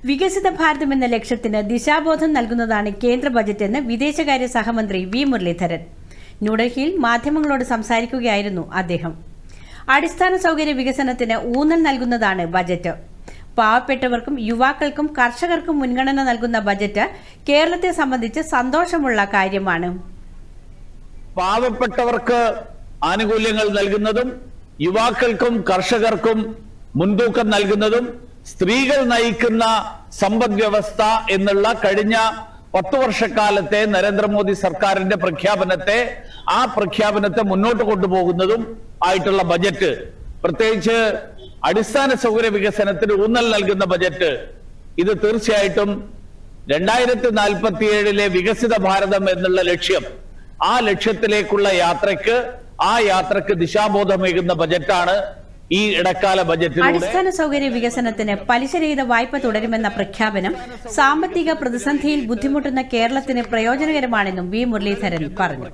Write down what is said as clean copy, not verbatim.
വികസിത ഭാരതം എന്ന ലക്ഷ്യത്തിന് ദിശാബോധം നൽകുന്നതാണ് കേന്ദ്ര ബജറ്റെന്ന് വിദേശകാര്യ സഹമന്ത്രി വി മുരളീധരൻ. ന്യൂഡൽഹിയിൽ മാധ്യമങ്ങളോട് സംസാരിക്കുകയായിരുന്നു അദ്ദേഹം. അടിസ്ഥാന സൗകര്യ വികസനത്തിന് ഊന്നൽ നൽകുന്നതാണ് ബജറ്റ്. പാവപ്പെട്ടവർക്കും യുവാക്കൾക്കും കർഷകർക്കും മുൻഗണന നൽകുന്ന ബജറ്റ് കേരളത്തെ സംബന്ധിച്ച് സന്തോഷമുള്ള കാര്യമാണ്. പാവപ്പെട്ടവർക്ക് ആനുകൂല്യങ്ങൾ നൽകുന്നതും യുവാക്കൾക്കും കർഷകർക്കും മുൻതൂക്കം നൽകുന്നതും സ്ത്രീകൾ നയിക്കുന്ന സമ്പദ് വ്യവസ്ഥ എന്നുള്ള കഴിഞ്ഞ 10 വർഷക്കാലത്തെ നരേന്ദ്രമോദി സർക്കാരിന്റെ പ്രഖ്യാപനത്തെ മുന്നോട്ട് കൊണ്ടുപോകുന്നതും ആയിട്ടുള്ള ബജറ്റ്, പ്രത്യേകിച്ച് അടിസ്ഥാന സൗകര്യ വികസനത്തിന് ഊന്നൽ നൽകുന്ന ബജറ്റ്, ഇത് തീർച്ചയായിട്ടും 2047 വികസിത ഭാരതം എന്നുള്ള ലക്ഷ്യം, ആ ലക്ഷ്യത്തിലേക്കുള്ള യാത്രക്ക് ദിശാബോധമേകുന്ന ബജറ്റാണ് ഈ ഇടക്കാല ബജറ്റിലൂടെ. അടിസ്ഥാന സൗകര്യ വികസനത്തിന് പലിശരഹിത വായ്പ തുടരുമെന്ന പ്രഖ്യാപനം സാമ്പത്തിക പ്രതിസന്ധിയിൽ ബുദ്ധിമുട്ടുന്ന കേരളത്തിന് പ്രയോജനകരമാണെന്നും വി മുരളീധരൻ പറഞ്ഞു.